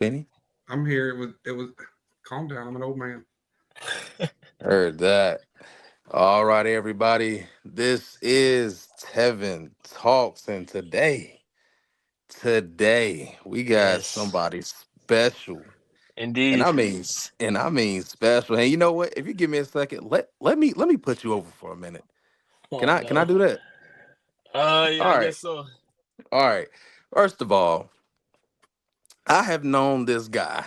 Benny? I'm here. It was. Calm down. I'm an old man. Heard that. All right, everybody. This is Tevin Talks, and today we got Yes, somebody special, and indeed. I mean special. And you know what? If you give me a second, let me put you over for a minute. Can Oh I can I no. do that? Yeah, All I right, guess so. all right. First of all, I have known this guy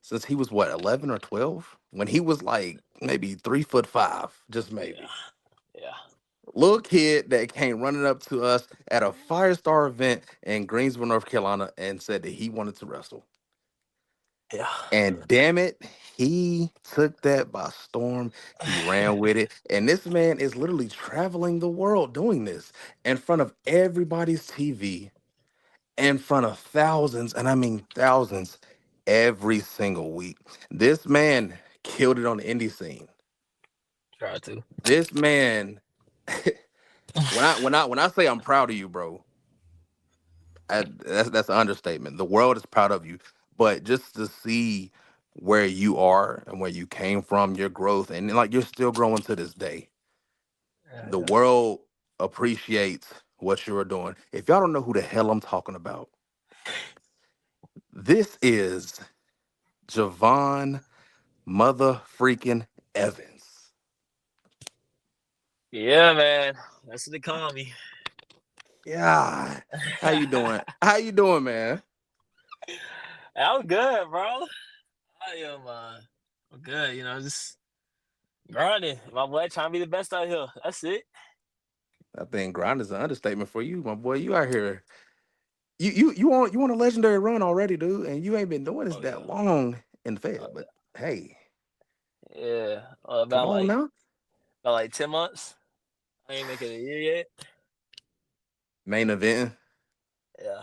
since he was what 11 or 12. When he was like maybe 3'5", just Yeah, maybe. yeah, Little kid that came running up to us at a Firestar event in Greensboro, North Carolina, and said that he wanted to wrestle. yeah. And damn it, he took that by storm. He ran with it. And this man is literally traveling the world doing this in front of everybody's TV, in front of thousands, and I mean thousands, every single week. This man killed it on the indie scene. Try to. This man, when I say I'm proud of you, bro, that's an understatement. The world is proud of you, but just to see where you are and where you came from, your growth, and like you're still growing to this day. Yeah, The yeah. world appreciates what you're doing. If y'all don't know who the hell I'm talking about, this is Javon mother freaking Evans. Yeah, man. That's what they call me. Yeah, how you doing? How you doing, man? I'm good, bro. I am. I'm good. Just grinding. My boy trying to be the best out here. That's it. I think grind is an understatement for you, my boy. You out here. You want a legendary run already, dude, and you ain't been doing this Oh that yeah. long in the Fed. Oh But hey, yeah. Yeah. come About on like now. 10 months. I ain't making it a year yet. Main event. Yeah.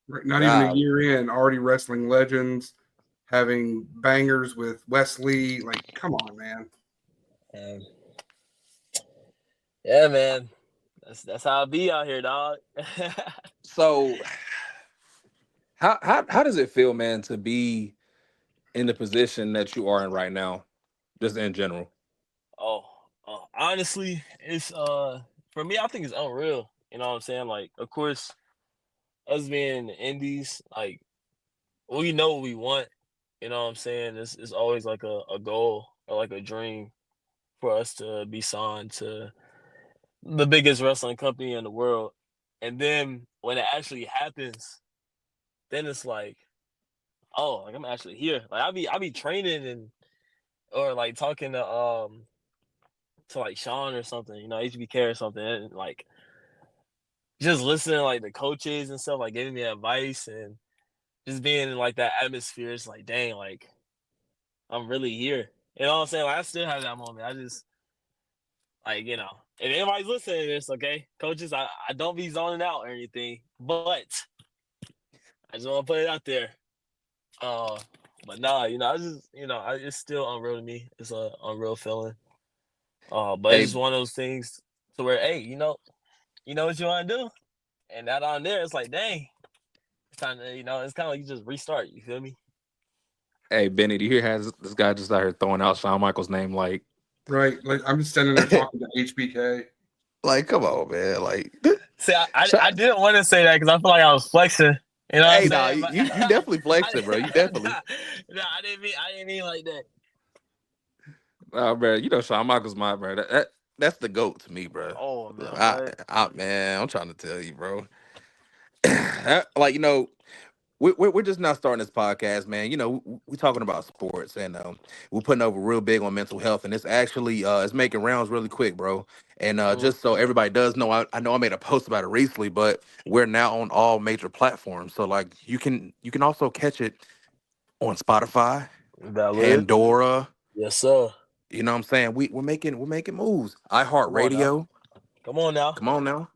Not even a God, year in, already wrestling legends, having bangers with Wesley. Like, come on, man. Um, yeah, man. That's how I be out here, dog. so how does it feel, man, to be in the position that you are in right now, just in general? Oh, honestly, it's for me. I think it's unreal. You know what I'm saying? Like, of course, us being in the indies, like we know what we want. You know what I'm saying? It's always like a goal or like a dream for us to be signed to the biggest wrestling company in the world. And then when it actually happens, then it's like, oh, like I'm actually here. Like I be training and or like talking to like Sean or something, HBK or something, and like just listening to, like the coaches and stuff, like giving me advice and just being in like that atmosphere. It's like, dang, like I'm really here. You know what I'm saying? Like I still have that moment. I just like, if anybody's listening to this, okay, coaches, I don't be zoning out or anything, but I just want to put it out there. Uh, but nah, I just, it's still unreal to me. It's a unreal feeling. But it's Hey, just one of those things to where, hey, you know what you want to do, and that on there, it's like, dang, it's time to, it's kind of like you just restart. You feel me? hey, Benny, do you hear how this guy just out here throwing out Shawn Michaels' name Right? Like, I'm just standing there talking to HBK. like come on, man, like See, I Sha- didn't want to say that because I feel like I was flexing. You know what I'm hey, nah, saying? you But you you definitely I, flexing, bro. You definitely. nah, I didn't mean like that. Oh, bro, you know Shawn Michaels, my bro. That's the goat to me, bro. Oh man, I, what? man, I'm trying to tell you, bro. Like we're just not starting this podcast, man. We're talking about sports, and we're putting over real big on mental health, and it's actually it's making rounds really quick, bro. And Mm, just so everybody does know, I know I made a post about it recently, but we're now on all major platforms. So like you can also catch it on Spotify, valid. Pandora. Yes, sir. You know what I'm saying? We're making moves. Come on now. iHeartRadio. Come on now. Come on now.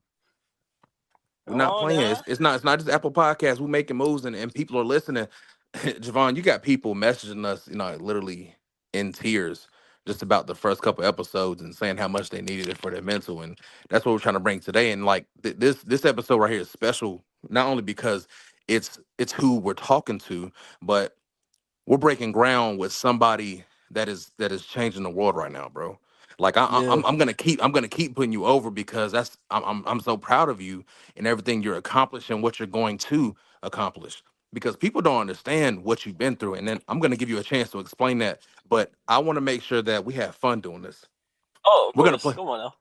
We're Come not on playing. now. It's not just Apple Podcasts. We're making moves and people are listening. Javon, you got people messaging us, literally in tears just about the first couple episodes and saying how much they needed it for their mental. And that's what we're trying to bring today. And like this episode right here is special, not only because it's who we're talking to, but we're breaking ground with somebody that is changing the world right now, bro. Like Yeah. I'm gonna keep putting you over because I'm so proud of you and everything you're accomplishing, what you're going to accomplish. Because people don't understand what you've been through, and then I'm gonna give you a chance to explain that. But I want to make sure that we have fun doing this. Oh, of We're gonna course. play. Come on now.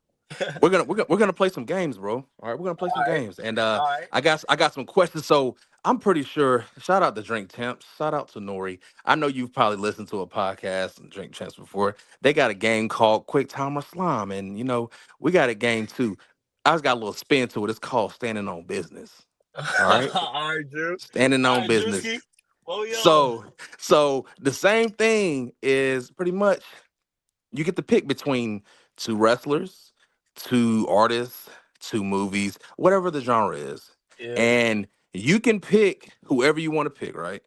We're gonna play some games, bro. All right, we're gonna play some All right. games, and All right. I got some questions. So I'm pretty sure. Shout out to Drink Champs. Shout out to Nori. I know you've probably listened to a podcast and Drink Champs before. They got a game called Quick Time or Slime, and we got a game too. I just got a little spin to it. It's called Standing on Business. All right, All right, Drew. standing All on right, business. Drewski. What we on? So the same thing is pretty much you get to pick between two wrestlers, two artists, two movies, whatever the genre is. Yeah. And you can pick whoever you want to pick, right?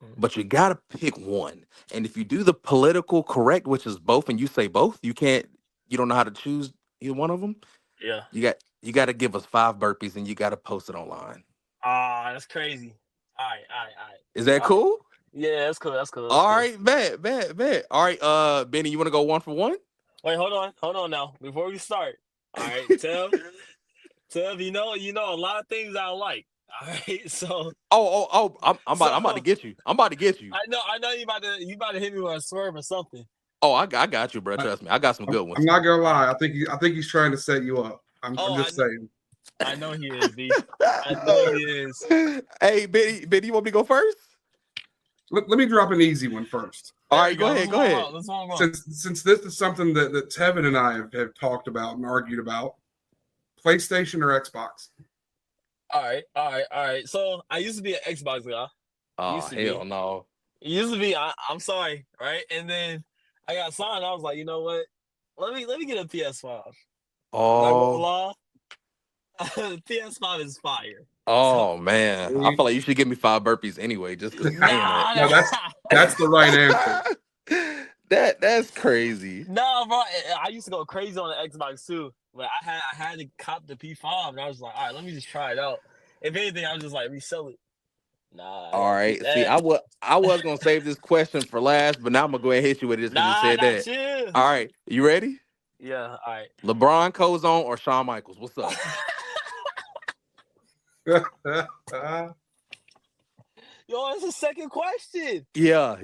Mm. But you got to pick one. And if you do the political correct, which is both, and you say both, you don't know how to choose either one of them. Yeah. You got to give us 5 burpees and you got to post it online. Ah, that's crazy. All right. All right. All right. Is that All right. cool? Yeah, that's cool. That's cool. That's All cool. right, bet. All right, Benny, you want to go 1 for 1? Wait, hold on now. Before we start, all right, Tev, you know a lot of things I like. All right, so I'm about to get you. I'm about to get you. I know you about to hit me with a swerve or something. Oh, I got you, bro. I, Trust me. I got some good I'm ones. not gonna All right. lie. I think he's trying to set you up. I'm Oh, just saying. I know he is, B. I know he is. Hey, Benny, you want me to go first? Let me drop an easy one first. All There right, we go go. ahead. Go ahead. Let's warm up. Since this is something that Tevin and I have talked about and argued about, PlayStation or Xbox? All right. So I used to be an Xbox guy. Oh, Used to be. hell no. It used to be. I'm sorry, right? And then I got signed. I was like, you know what? Let me get a PS5. Not gonna Oh, lie, PS5 is fire. So oh man. I feel like you should give me 5 burpees anyway, just because you're saying nah, No, that's the right answer. that. That's crazy. no, bro. I used to go crazy on the Xbox too, but I had to cop the P5, and I was like, all right, let me just try it out. If anything, I was just like resell it. Nah, I All gotta keep right. See, that. I was gonna save this question for last, but now I'm gonna go ahead and hit you with it just because you Nah, said not that. you. All right, you ready? Yeah, all right. LeBron Cozone or Shawn Michaels? What's up? Yo, it's the second question. Yeah.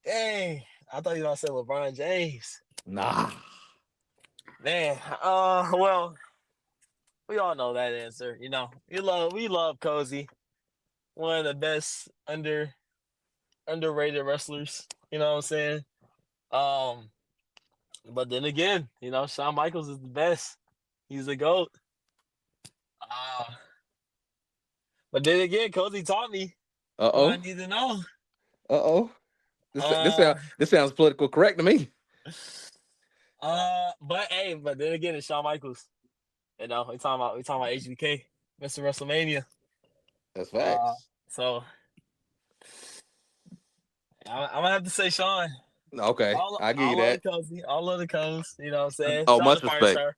Dang, I thought you were gonna say LeBron James. Nah. Man, well, we all know that answer. You know, we love Cozy, one of the best underrated wrestlers. You know what I'm saying? Um, but then again, Shawn Michaels is the best. He's the GOAT. Uh, but then again, Cozy taught me Uh what I oh. need to know. Uh oh. Uh, This sounds political correct to me. but then again, it's Shawn Michaels. We talking about HBK, Mr. WrestleMania. That's Uh, facts. so I'm gonna have to say Shawn. Okay, I give you All of the that. cozy, all of the codes. You know what I'm saying? Oh, Shout out much to Fire respect. Star.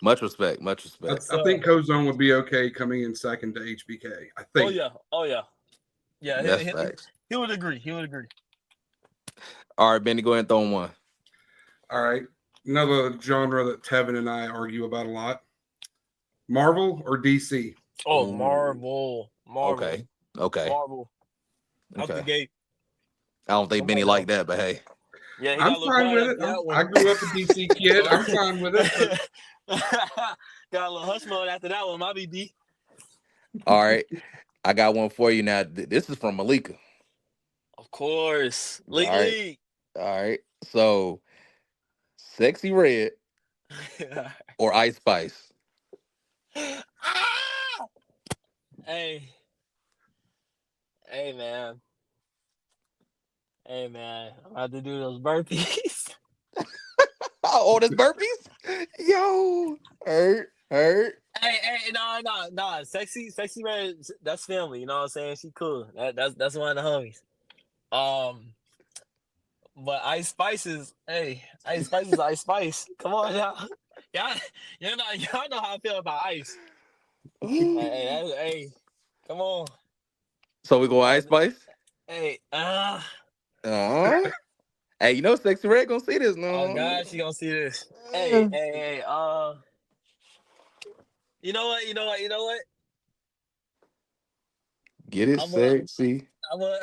Much respect. Much respect. Yes, I sir. think Kozone would be okay coming in second to HBK. I Oh think. yeah, oh yeah, yeah. That's He, he, facts. he would agree. He would agree. All right, Benny, go ahead and throw in one. All right. Another genre that Tevin and I argue about a lot. Marvel or DC? Oh, Ooh. Marvel, Okay. Marvel. Out the Okay. gate. I don't think Come Benny on like now. that, but hey. Yeah, he I'm got a little fine quiet with it. after that I one. grew up a DC kid. I'm fine with it. But Got a little hush mode after that one, my BB. All right. I got one for you now. This is from Malika. Of course, All right. Lee. All right. So, Sexy Red or Ice Spice? Ah! Hey, hey, man. Hey, man. I'm about to do those burpees. Oh, that's burpees? Yo. Hurt. Hey, no. Sexy red. That's family. You know what I'm saying? She cool. That's one of the homies. Um, but Ice Spice is, hey, Ice Spice is Ice Spice. Come on now, y'all, y'all know how I feel about Ice. Hey, come on. So we go Oh, Ice Spice. hey, Uh, hey, you know, Sexy Red gonna see this. oh No, God, she gonna see this. Hey, Eh, hey, hey, you know what? get it I'm a, sexy. I'm a,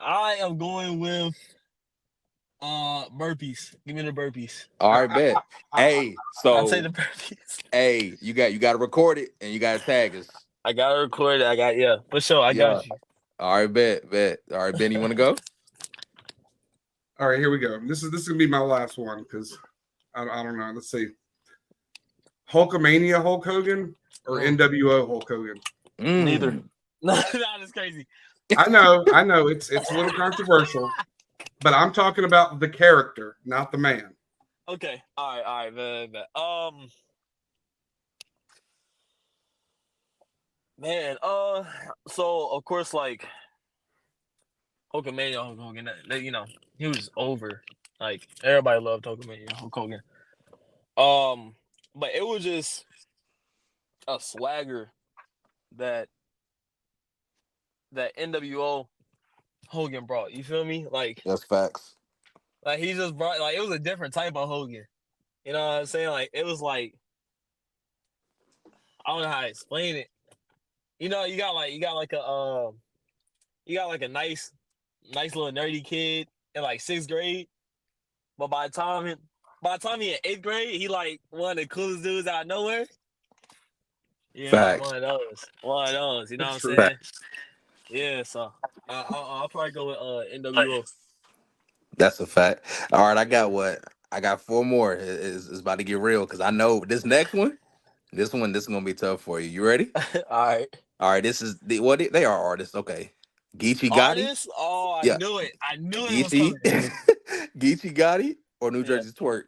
I am going with burpees. Give me the burpees. All right, bet. Hey, I'll take so the burpees. hey, you got to record it and you got to tag us. I gotta record it. Yeah, for sure. I Yeah. got you. All right, bet. All right, Benny, you want to go? All right, here we go. This is gonna be my last one because I don't know. Let's see. Hulkamania Hulk Hogan or Mm, NWO Hulk Hogan. neither. Mm. No, that's crazy. I know, it's a little controversial, but I'm talking about the character, not the man. Okay. All right, man. Man. So of course, like Hulkamania, Hulk Hogan. He was over. Like everybody loved Hulkamania, Hulk Hogan. But it was just a swagger that NWO Hogan brought. You feel me? That's facts. Like he just brought like it was a different type of Hogan. You know what I'm saying? Like it was like I don't know how to explain it. You got like a nice little nerdy kid in like sixth grade, but by the time he in eighth grade, he like one of the coolest dudes out of nowhere. Yeah, like Facts. one of those. You know what That's I'm true. saying? Facts. Yeah. So I'll probably go with NWO. That's a fact. All right, I Yeah. got what? I got four more. It's about to get real because I know this next one. This is gonna be tough for you. You ready? All right. All right, this is the what they are artists. Okay, Geechee Gotti. Artist? Oh, I Yeah, knew it. I knew it was Geechee, coming. Geechee Gotti or New Yeah. Jersey Twerk.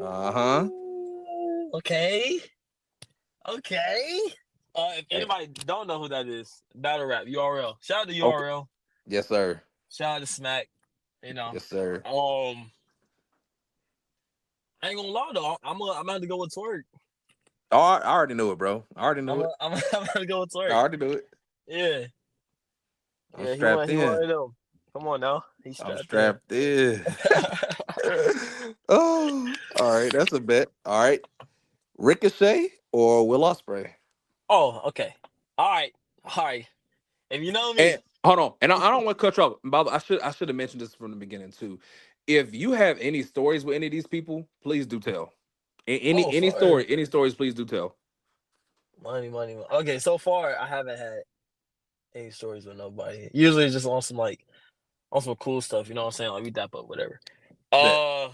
Uh huh. Woo! Okay. Okay. If Hey, anybody don't know who that is, battle rap URL. Shout out to okay. URL. Yes, sir. Shout out to Smack. You know. Yes, sir. Um, I ain't gonna lie though. I'm gonna have to go with Twerk. Oh, I already knew it, bro. I already knew it. I'm gonna have to go with I Twerk. already knew it. Yeah. I'm Yeah. strapped He one in. of them. Come on now. He's I'm strapped in. strapped in. Oh, all right. That's a bet. All right. Ricochet or Will Ospreay? Oh, okay. All right. All right. If you know And me, hold on. And I don't want to cut you off. By the way, I should have mentioned this from the beginning too. If you have any stories with any of these people, please do tell. oh, Any for story, any stories, please do tell. money. Okay, so far I haven't had any stories with nobody. Usually it's just on some like on some cool stuff. You know what I'm saying? Like we dap up, whatever. Bet. Uh,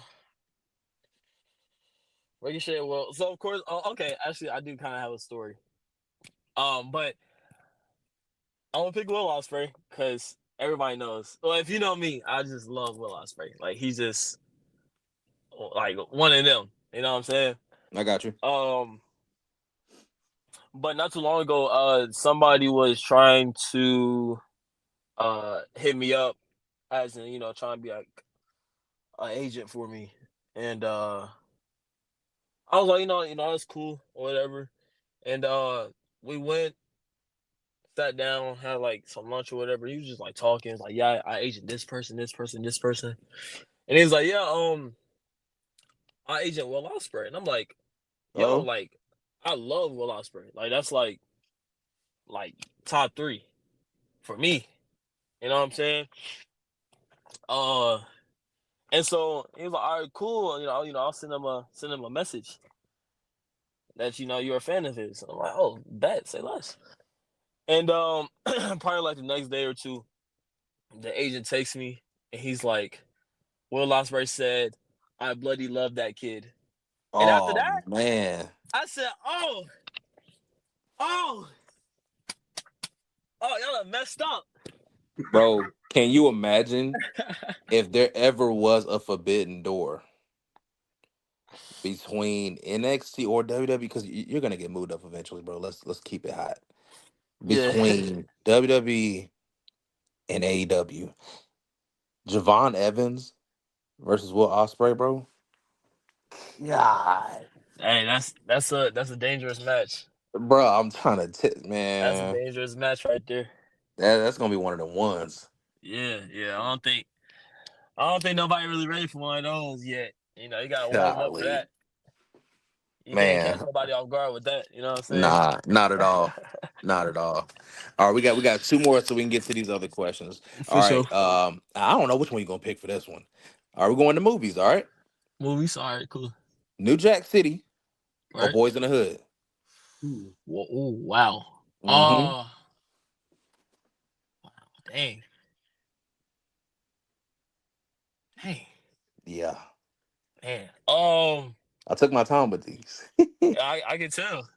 Ricochet. Well, so of course. Okay. Actually, I do kind of have a story. But I'm gonna pick Will Ospreay because everybody knows. Well, if you know me, I just love Will Ospreay. Like he's just like one of them. You know what I'm saying? I got you. Um, but not too long ago, somebody was trying to hit me up as in trying to be like an agent for me, and I was like, that's cool or whatever, and we went, sat down, had like some lunch or whatever. He was just like talking, like, yeah, I agent this person, and he's like, yeah, I agent Will Ospreay, and I'm like, yo, Oh, like, I love Will Ospreay, like that's like top three for me. You know what I'm saying? Uh, and so he was like, all right, cool. I'll send him a message that you're a fan of his. I'm like, oh, bet, say less. And probably like the next day or two, the agent takes me and he's like, Will Ospreay said, I bloody love that kid. And after oh that, man, I said, oh, y'all are messed up. bro, can you imagine if there ever was a forbidden door between NXT or WWE? Because you're gonna get moved up eventually, bro. Let's keep it hot. Yeah. Between WWE and AEW, Javon Evans versus Will Ospreay, bro. God, Hey, that's a dangerous match. bro. I'm trying to, That's a man. dangerous match right there. That's gonna be one of the ones. Yeah. I don't think nobody really ready for one of those yet. You gotta warm up for Golly, that. You can't catch man. nobody off guard with that. You know what I'm saying? Nah, not at all. Not at all. All right, we got two more so we can get to these other questions. All For sure. right. I don't know which one you're gonna pick for this one. All right, we're going to movies, all right? Movies. All right, cool. New Jack City or Right. Boys in the Hood? Ooh. Oh wow. Mm-hmm. Dang. Dang. Yeah. Man. I took my time with these. I can tell.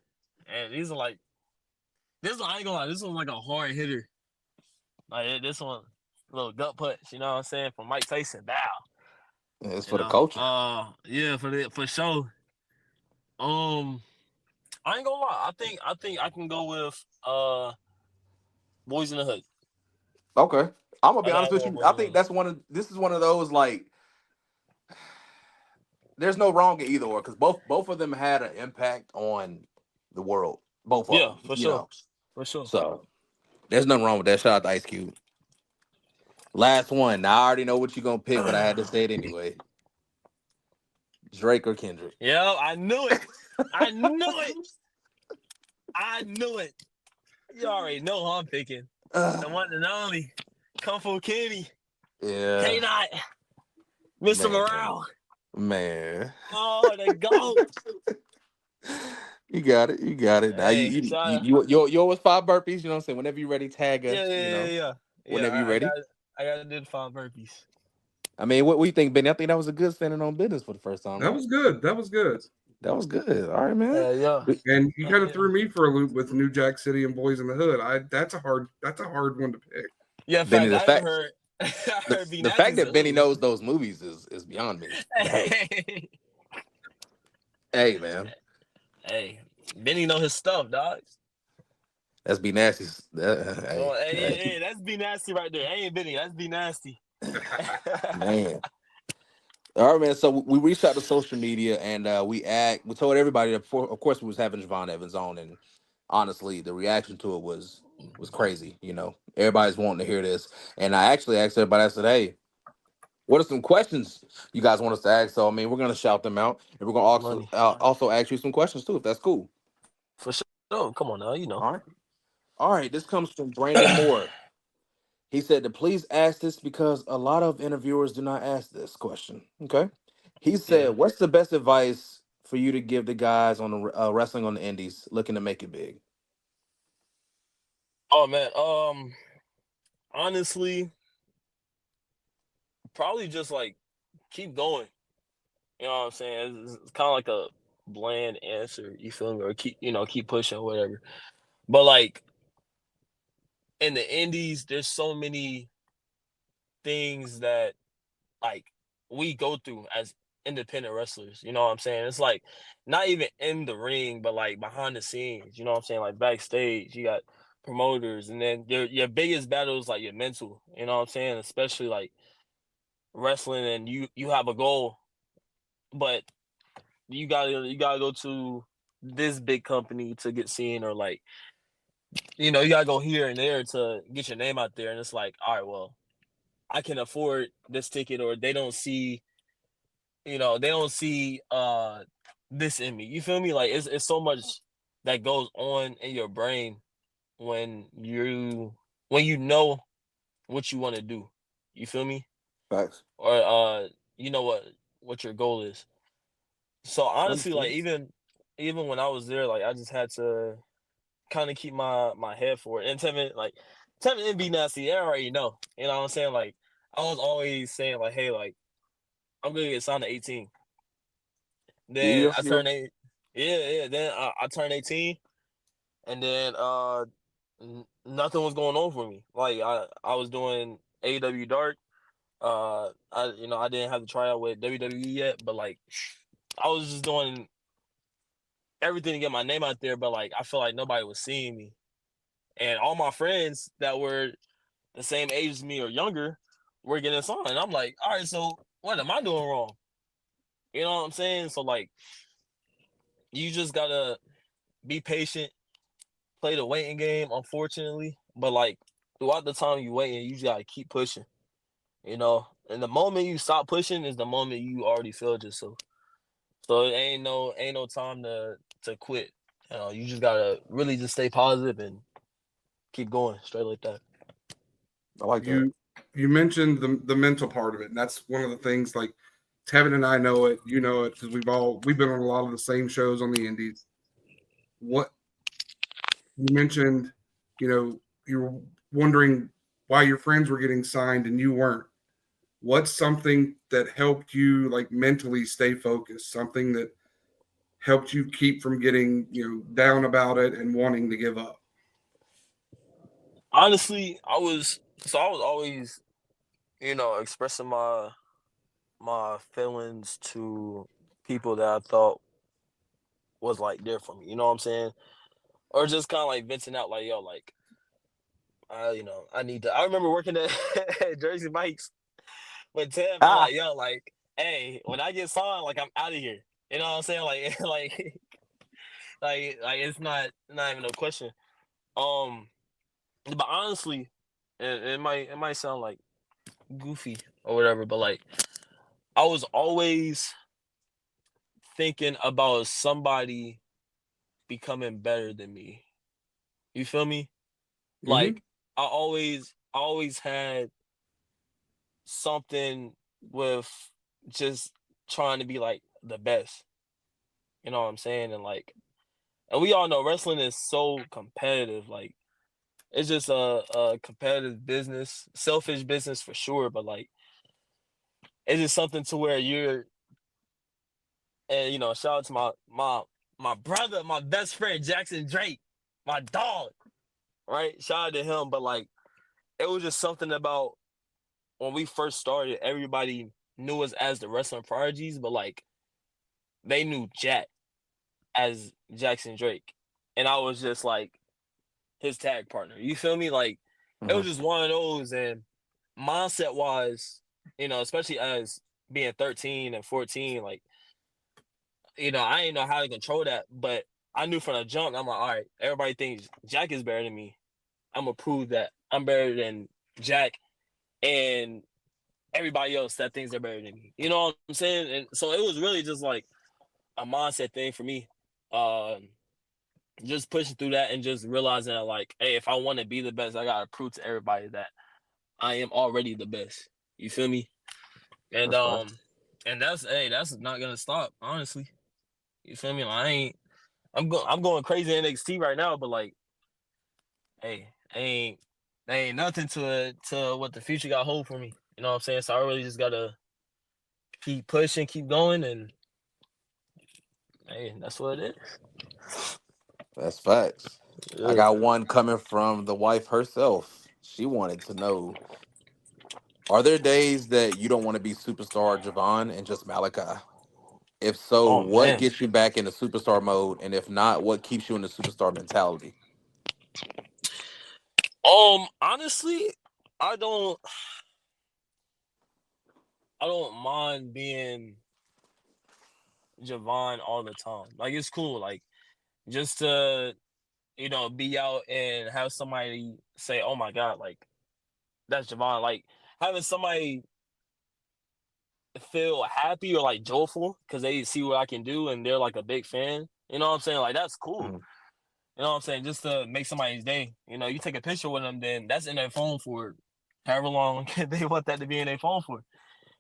And these are like this one. I ain't gonna lie. This one's like a hard hitter. Like this one, little gut punch. You know what I'm saying? From Mike Tyson. Bow. It's You for the know. culture. Yeah. For sure. Um. I ain't gonna lie. I think I can go with Boys in the Hood. Okay. I'm gonna I be honest gotta with go with you. Boys I in the think Hood. that's this is one of those like there's no wrong in either or because both of them had an impact on the world. Both of Yeah, them, for you sure. know. For sure. So there's nothing wrong with that. Shout out to Ice Cube. Last one. Now I already know what you're gonna pick, but I had to say it anyway. Drake or Kendrick. Yeah, I knew it. I knew it. I knew it. You already know who I'm picking. Uh, The one and only Kung Fu Kenny. yeah, K Not. Mr. man, Morale. man. Oh, the GOAT. You got it. You got it. Now Hey, try. you always five burpees. You know what I'm saying. Whenever you're ready, tag Yeah, us. yeah, You yeah, know, yeah. Yeah, whenever you're I ready. got I gotta do the 5 burpees. I mean, what do you think, Benny? I think that was a good standing on business for the first time, That right? was good. That was good. That was good. All right, man. Yeah. And you kind of Yeah. threw me for a loop with New Jack City and Boys in the Hood. That's a hard one to pick. Yeah, in Benny, fact, the I fact heard I the, heard B the fact Nasty said, that Benny ooh. knows those movies is beyond me. But hey, Hey, hey, man, hey. Benny know his stuff, dog. that's be nasty. Oh, Hey, hey, hey, hey, that's B Nasty right there. Ain't Benny, that's B Nasty. man. All right, man. So we reached out to social media and we told everybody that of course we was having Javon Evans on, and honestly, the reaction to it was crazy. You know, everybody's wanting to hear this, and I actually asked everybody. I said, "Hey, what are some questions you guys want us to ask?" So I mean, we're gonna shout them out, and we're gonna Money. also ask you some questions too, if that's cool. For sure. Come on now, All right. All right. This comes from Brandon Moore. He said to please ask this because a lot of interviewers do not ask this question. Okay. He Yeah. said, "What's the best advice for you to give the guys on the wrestling on the indies looking to make it big?" Oh man. Honestly, probably just like keep going. You know what I'm saying? It's kind of like a bland answer. You feel me? Or keep pushing, whatever. But like in the indies, there's so many things that like we go through as independent wrestlers. You know what I'm saying? It's like not even in the ring, but like behind the scenes. You know what I'm saying? Like backstage, you got promoters, and then your biggest battle is like your mental. You know what I'm saying? Especially like wrestling, and you have a goal, but you gotta go to this big company to get seen, or like you gotta go here and there to get your name out there, and it's like, all right, well, I can afford this ticket, or they don't see this in me. You feel me? Like it's so much that goes on in your brain when you know what you want to do. You feel me? Facts. Or you know what your goal is. So honestly, like Understood. even when I was there, like I just had to kind of keep my head for it. And Tevin and be nasty, they already know. You know what I'm saying? Like I was always saying like, hey, like I'm gonna get signed at 18. Then I Yeah. turned 8. Yeah, yeah. Then I turned 18, and then nothing was going on for me. Like I was doing AEW Dark. I didn't have to try out with WWE yet, but like I was just doing everything to get my name out there. But like I feel like nobody was seeing me, and all my friends that were the same age as me or younger were getting signed. And I'm like, all right, so what am I doing wrong? You know what I'm saying? So like you just gotta be patient. play the waiting game, unfortunately. But like throughout the time you waiting, you just gotta keep pushing. And the moment you stop pushing is the moment you already failed yourself. So it ain't no time to quit. You just gotta really just stay positive and keep going straight like that. I like that. You mentioned the mental part of it, and that's one of the things. Like Tevin and I know it, you know it, because we've been on a lot of the same shows on the Indies. What you mentioned, you were wondering why your friends were getting signed and you weren't. What's something that helped you like mentally stay focused? Something that helped you keep from getting down about it and wanting to give up? Honestly, I was always, expressing my feelings to people that I thought was like there for me. You know what I'm saying? Or just kind of like venting out, like yo, like I need to. I remember working at, at Jersey Mike's with Tim, and Ah, like yo, like hey, when I get signed, like I'm out of here. You know what I'm saying? Like like it's not even a question. Um, but honestly, it might sound like goofy or whatever, but like I was always thinking about somebody becoming better than me. You feel me? Mm-hmm. Like I always had something with just trying to be like the best. You know what I'm saying? And we all know wrestling is so competitive. Like it's just a competitive business, selfish business for sure. But like it's just something to where you're, and shout out to my brother, my best friend Jackson Drake, my dog. Right? Shout out to him. But like it was just something about when we first started, everybody knew us as the wrestling prodigies, but like they knew Jack as Jackson Drake. And I was just like his tag partner. You feel me? Like it was mhm. just one of those. And mindset wise, especially as being 13 and 14, like, I didn't know how to control that, but I knew from the jump, I'm like, all right, everybody thinks Jack is better than me. I'm gonna prove that I'm better than Jack and everybody else that thinks they're better than me. You know what I'm saying? And so it was really just like a mindset thing for me. Um, just pushing through that and just realizing that, like, hey, if I want to be the best, I gotta prove to everybody that I am already the best. You feel me? And That's fine. that's not gonna stop. Honestly, you feel me? Like, I'm going crazy in NXT right now, but like, hey, ain't nothing to what the future got hold for me. You know what I'm saying? So I really just gotta keep pushing, keep going, and hey, that's what it is. That's facts. I Yeah. got one coming from the wife herself. She wanted to know: are there days that you don't want to be superstar Javon and just Malachi? If so, Oh what man. gets you back into superstar mode? And if not, what keeps you in the superstar mentality? Honestly, I don't I don't mind being Javon all the time. Like it's cool. Like just to be out and have somebody say, "Oh my god, like that's Javon." Like having somebody feel happy or like joyful because they see what I can do and they're like a big fan. You know what I'm saying? Like that's cool. Mhm. You know what I'm saying? Just to make somebody's day. You take a picture with them, then that's in their phone for however long they want that to be in their phone for.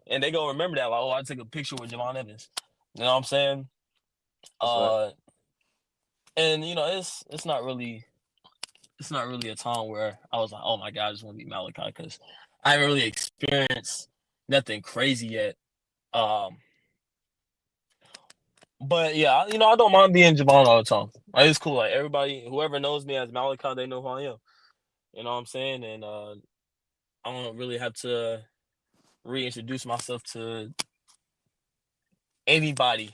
And they gonna remember that, like, oh, I took a picture with Javon Evans. You know what I'm saying? That's right. Uh and it's not really a time where I was like, oh my god, I just want to be Malachi because I haven't really experienced nothing crazy yet. Um but yeah, I don't mind being Javon all the time. Like, it's cool. Like everybody, whoever knows me as Malachi, they know who I am. You know what I'm saying? And I don't really have to reintroduce myself to anybody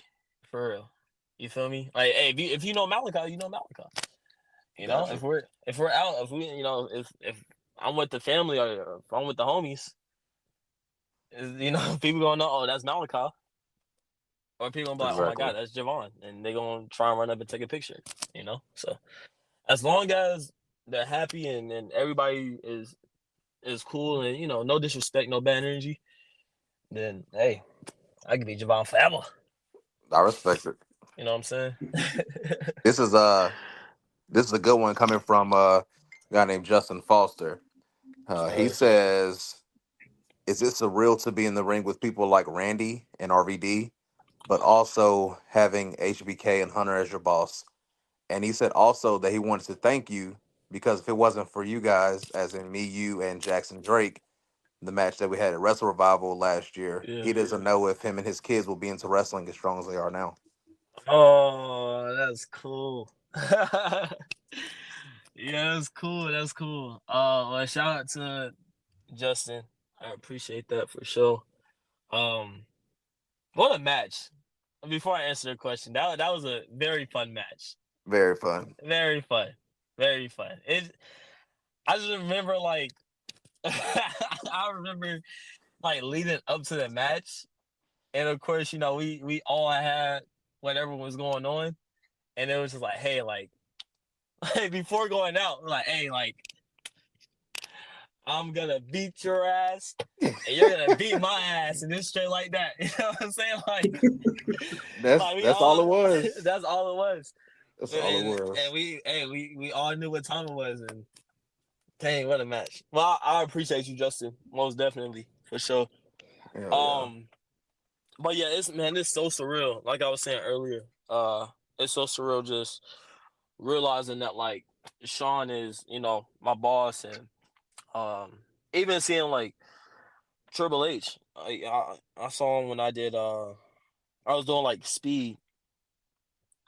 for real. You feel me? Like, hey, if you know Malachi, you know Malachi. Gotcha. If we're out, if we, if I'm with the family or if I'm with the homies, people gonna know, oh, that's Malachi, or people gonna be like, oh my god, Exactly. that's Javon, and they gonna try and run up and take a picture. So as long as they're happy and everybody is cool and no disrespect, no bad energy, then hey, I can be Javon forever. I respect it. You know what I'm saying? This is this is a good one coming from a guy named Justin Foster. He uh, says, "Is it surreal to be in the ring with people like Randy and RVD, but also having HBK and Hunter as your boss?" And he said also that he wanted to thank you because if it wasn't for you guys, as in me, you, and Jackson Drake, the match that we had at Wrestle Revival last year, yeah. he doesn't know if him and his kids will be into wrestling as strong as they are now. Oh, that's cool. Yeah, that's cool. That's cool. Well, shout out to Justin. I appreciate that for sure. Um, what a match. Before I answer the question, that was a very fun match. Very fun. Very fun. Very fun. I just remember like I remember like leading up to the match, and of course, we all had whatever was going on, and it was just like, hey, like before going out, we're like, hey, like I'm gonna beat your ass, and you're gonna beat my ass, and it's straight like that. You know what I'm saying? Like we That's all all it was. that's all it was. That's all it And was. we all knew what time it was, and dang, what a match. Well, I appreciate you, Justin, most definitely for sure. Hell yeah. Um, but yeah, it's so surreal. Like I was saying earlier, it's so surreal just realizing that like Sean is my boss, and um even seeing like Triple H. I saw him when I was doing like speed,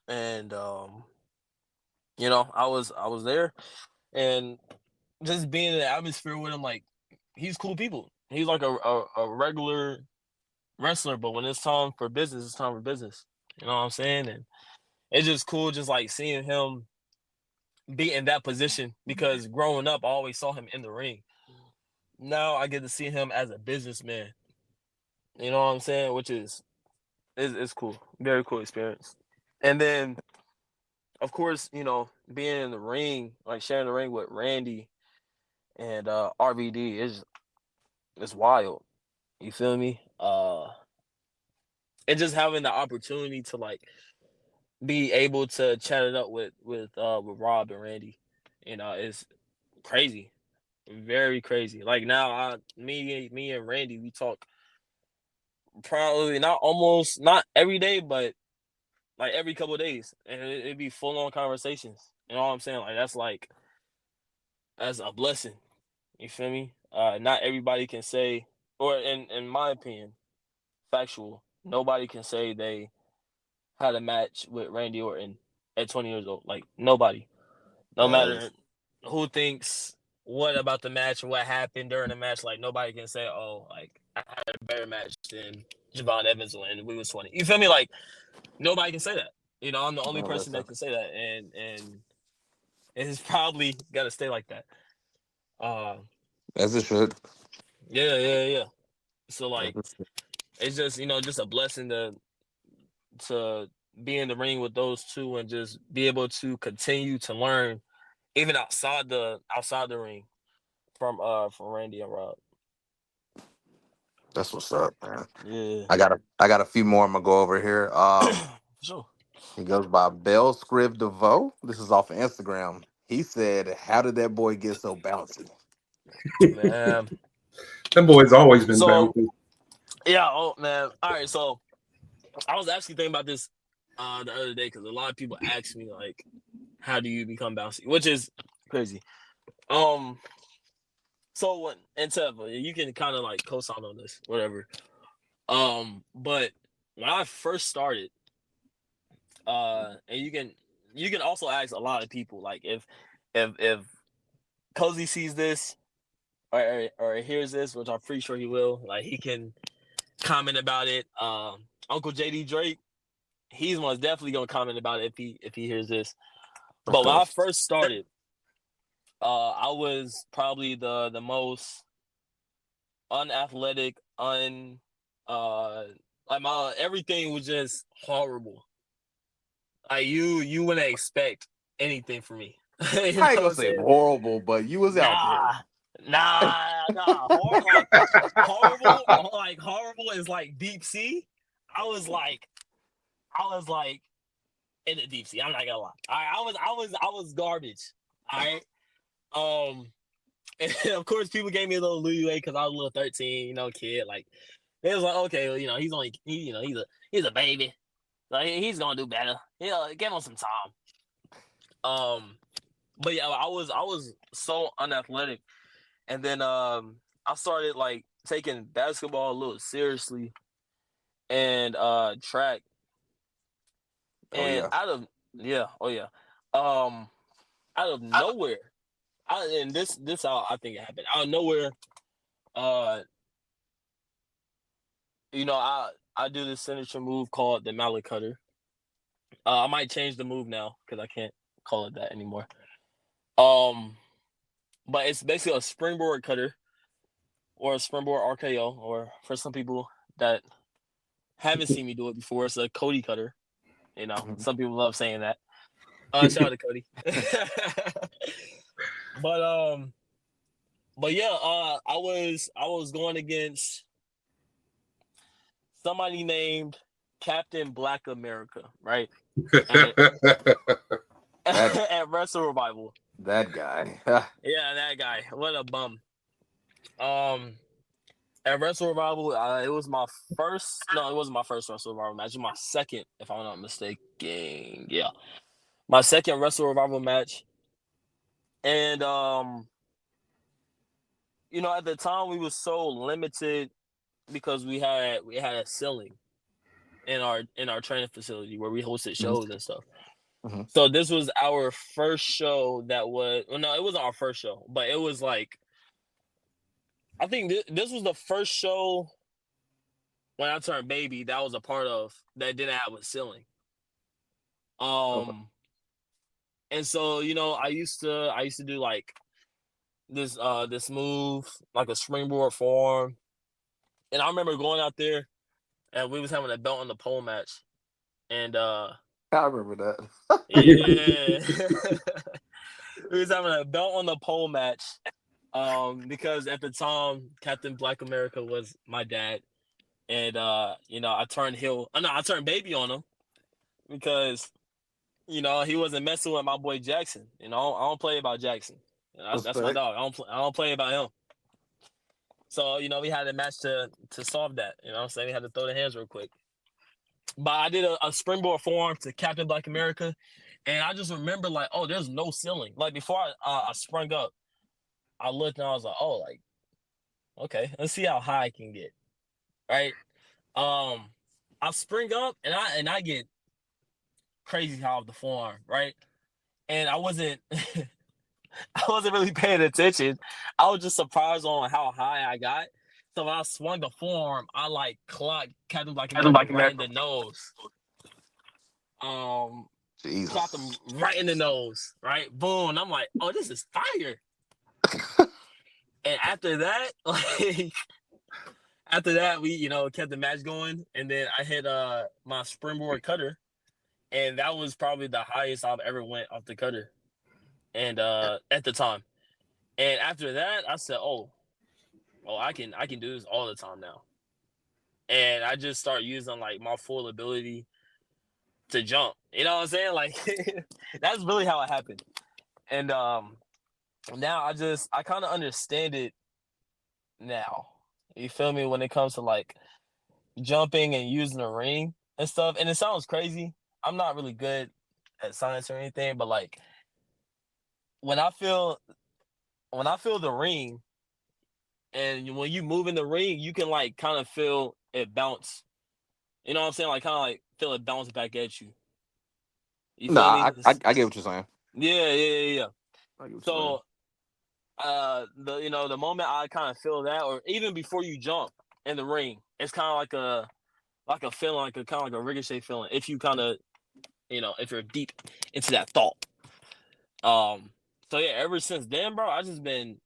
and I was there, and just being in the atmosphere with him, like he's cool people. He's like a regular wrestler, but when it's time for business, it's time for business. You know what I'm saying? And it's just cool, just like seeing him be in that position because growing up, I always saw him in the ring. Now I get to see him as a businessman. You know what I'm saying? Which is cool, very cool experience. And then, of course, being in the ring, like sharing the ring with Randy and RVD is wild. You feel me? And just having the opportunity to like be able to chat it up with Rob and Randy, is crazy, very crazy. Like now, me and Randy, we talk probably not every day, but like every couple of days, and it'd be full on conversations. You know what I'm saying? Like that's a blessing. You feel me? Not everybody can say, or in my opinion, factual. Nobody can say they had a match with Randy Orton at 20 years old. Like nobody. No matter Facts. who thinks what about the match or what happened during the match, like nobody can say, "Oh, like I had a better match than Javon Evans when we was 20." You feel me? Like nobody can say that. I'm the only No, person that's that can say that, and it's probably got to stay like that. Uh, as it should. yeah, yeah, yeah. So As like, it should. it's just just a blessing to be in the ring with those two and just be able to continue to learn even outside the ring from Randy and Rob. That's what's up, man. Yeah. I got a few more I'm gonna go over here. For sure. He goes by Bell Scrib DeVoe. This is off of Instagram. He said, "How did that boy get so bouncy?" Man. That boy's always been So bouncy. yeah, oh man. All right, so I was actually thinking about this the other day because a lot of people ask me like, how do you become bouncy? Which is crazy. Um so when and Tev, you can kind of like co-sign on this, whatever. But when I first started, and you can also ask a lot of people like if Cozy sees this or hears this, which I'm pretty sure he will, like he can comment about it. Uncle JD Drake, he's most definitely gonna comment about it if he hears this. Of But when I course. first started, I was probably the most unathletic, uh like my everything was just horrible. Like you wouldn't expect anything from me. You know I ain't what gonna I'm say saying? horrible, but you was out there. Nah. Horrible is like deep sea. I was like in the deep sea. I'm not gonna lie. I was garbage. All right. And of course, people gave me a little leeway because I was a little 13, kid. Like they was like, okay, well, he's only, he's a baby, like he's gonna do better. Give him some time. But yeah, I was so unathletic, and then I started like taking basketball a little seriously and track, Oh and yeah. out of yeah, oh yeah, um, out of nowhere, and this how I think it happened. Out of nowhere, uh, I do this signature move called the mallet cutter. I might change the move now because I can't call it that anymore. Um, but it's basically a springboard cutter or a springboard RKO, or for some people that haven't seen me do it before, it's a Cody cutter. Mhm. Some people love saying that. Shout out to Cody. but but yeah, I was going against somebody named Captain Black America, right? At That at Wrestle Revival. that guy. Yeah, that guy. What a bum. Um, at Wrestle Revival, it was my first. No, it wasn't my first Wrestle Revival match. It was my second, if I'm not mistaken. Yeah, my second Wrestle Revival match. And at the time we was so limited because we had a ceiling in our training facility where we hosted Mhm, shows and stuff. mhm. So this was our first show that was well, no, it wasn't our first show, but it was like I think this was the first show when I turned baby that I was a part of that didn't have a ceiling. Okay. Um, and so I used to do like this move like a springboard form, and I remember going out there and we was having a belt on the pole match, and I remember that. yeah, we was having a belt on the pole match, because at the time Captain Black America was my dad, and I turned heel. No, I turned baby on him because he wasn't messing with my boy Jackson. I don't play about Jackson. That's my Respect. dog. I don't play about him. So we had a match to solve that. What I'm saying, we had to throw the hands real quick. But I did a springboard forearm to Captain Black America, and I just remember like, oh, there's no ceiling. Like before I sprung up, I looked and I was like, oh, like okay, let's see how high I can get. Right. Um, I spring up and I get crazy high off the forearm. Right. And I wasn't I wasn't really paying attention. I was just surprised on how high I got. So when I swung the forearm, I like clocked Captain Black America right in the nose. Um, Clocked him Jesus. right in the nose. Right, boom. And I'm like, oh, this is fire. And after that, like after that, we kept the match going, and then I hit my springboard cutter, and that was probably the highest I've ever went off the cutter, and at the time. And after that, I said, oh, I can do this all the time now. And I just start using like my full ability to jump. You know what I'm saying? Like that's really how it happened. And now I kind of understand it now. You feel me when it comes to like jumping and using the ring and stuff. And it sounds crazy. I'm not really good at science or anything, but like when I feel the ring, and when you move in the ring, you can like kind of feel it bounce. You know what I'm saying? Like kind of like feel it bounce back at you. You feel Nah, me? I get what you're saying. Yeah. I get what you're saying. So the moment I kind of feel that, or even before you jump in the ring, it's kind of like a feeling, like a kind of like a ricochet feeling. If you kind of if you're deep into that thought. So yeah, ever since then, bro, I just been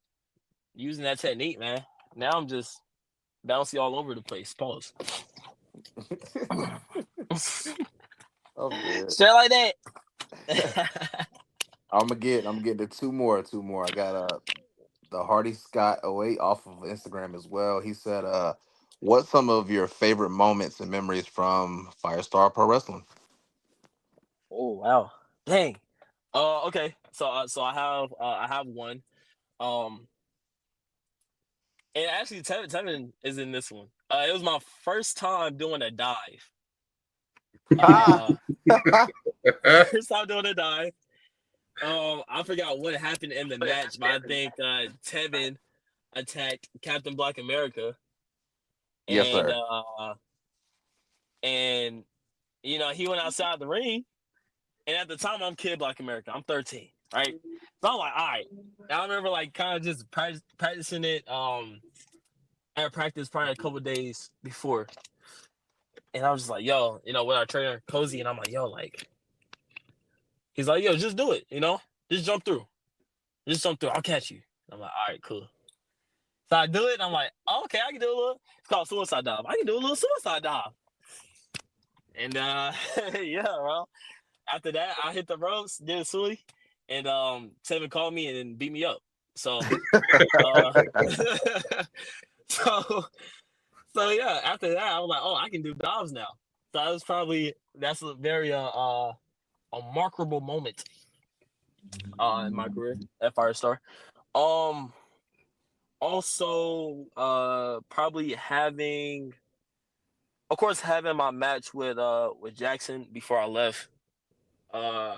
using that technique, man. Now I'm just bouncy all over the place. Pause. I'm dead. Straight like that. I'm getting to two more. I got the Hardy Scott '08 off of Instagram as well. He said, what's some of your favorite moments and memories from Firestar Pro Wrestling? Oh wow, dang. Okay. So I have one. Um, and actually, Tevin is in this one. It was my first time doing a dive. Ah, Uh, first time doing a dive. I forgot what happened in the match, but I think Tevin attacked Captain Black America, yes, and sir. and he went outside the ring, and at the time I'm Kid Black America, I'm 13, right? So I'm like, all right. And I remember like kind of just practicing it. At practice probably a couple days before, and I was just like, yo, with our trainer Cozy, and I'm like, yo, like, he's like, yo, just do it, just jump through, I'll catch you. I'm like, all right, cool. So I do it, and I'm like, oh, okay, I can do a little. It's called suicide dive. I can do a little suicide dive, and yeah, bro. After that, I hit the ropes, did a suey, and Tevin called me and then beat me up. So, uh, so, so yeah. After that, I was like, oh, I can do dives now. So that's a very a markable moment in my career at Firestar. Um, Also, probably of course, having my match with Jackson before I left. Uh,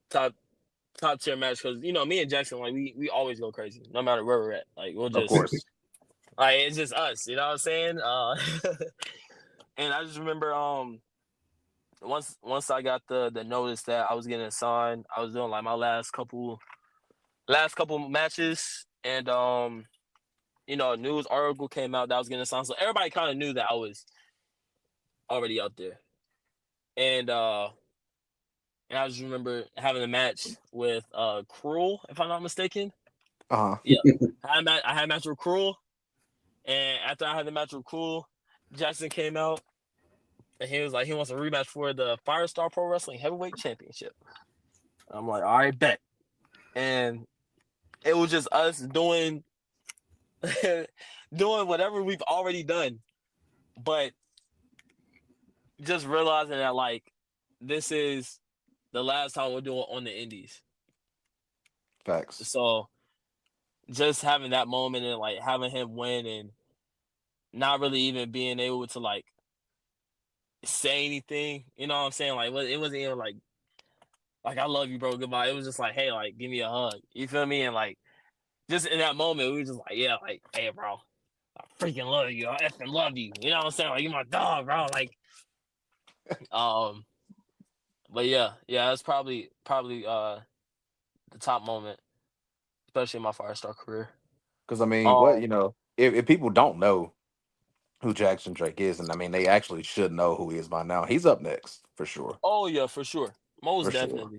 top top tier match because me and Jackson, like, we always go crazy no matter where we're at. Like, we'll Of just, course. like, it's just us. You know what I'm saying? And I just remember once I got the notice that I was getting signed, I was doing like my last couple matches, and a news article came out that I was getting signed, so everybody kind of knew that I was already out there. And and I just remember having a match with Cruel, if I'm not mistaken. Uh huh. Yeah, I had a match with Cruel, and after I had the match with Cruel, Jackson came out and he was like, he wants a rematch for the Firestar Pro Wrestling Heavyweight Championship. I'm like, all right, bet. And it was just us doing doing whatever we've already done, but just realizing that, like, this is the last time we're doing on the Indies. Facts. So just having that moment and like having him win and not really even being able to like say anything, you know what I'm saying? Like, it wasn't even like I love you, bro, goodbye. It was just like, hey, like, give me a hug. You feel me? And like, just in that moment, we were just like, yeah, like, hey, bro, I freaking love you. I effing love you. You know what I'm saying? Like, you my dog, bro. Like, um, but yeah, that's probably the top moment, especially in my Firestar career. Because I mean, what Um, you know, if people don't know who Jackson Drake is, and I mean, they actually should know who he is by now. He's up next for sure. oh yeah, for sure, For sure.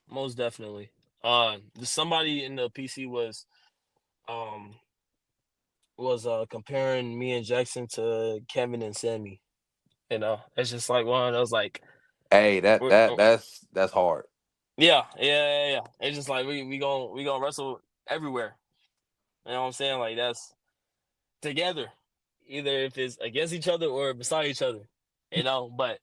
most definitely. Somebody in the PC um was comparing me and Jackson to Kevin and Sammy. It's just like one of those, like, Hey, that we're, that that's that's hard. yeah. It's just like we gonna wrestle everywhere. You know what I'm saying? Like, that's together, either if it's against each other or beside each other. But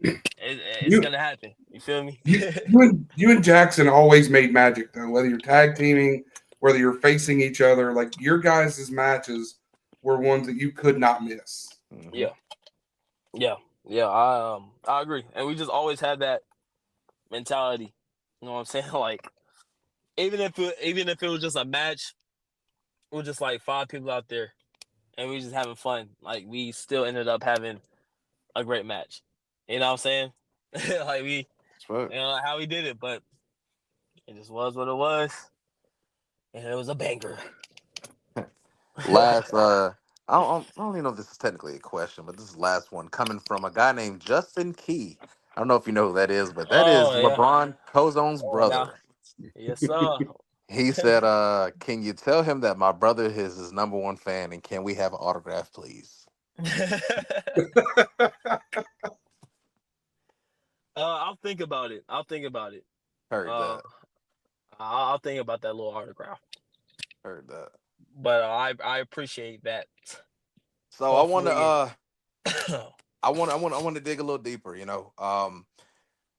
it's You gonna happen. You feel me? you and Jackson always made magic though. Whether you're tag teaming, whether you're facing each other, like your guys' matches were ones that you could not miss. Hmm. Yeah, yeah, yeah. I agree, and we just always had that mentality. You know what I'm saying? Like, even if it was just a match, we're just like five people out there, and we just having fun. Like, we still ended up having a great match. You know what I'm saying? Like, That's right. how we did it, but it just was what it was, and it was a banger. Last, I don't even know if this is technically a question, but this is the last one coming from a guy named Justin Key. I don't know if you know who that is, but that is Oh yeah. LeBron Cozone's Oh yeah. brother. Yes, sir. He said, can you tell him that my brother is his number one fan and can we have an autograph, please? I'll think about it. Heard Uh, that. I'll think about that little autograph. Heard that. But I appreciate that. So Hopefully, I want to dig a little deeper,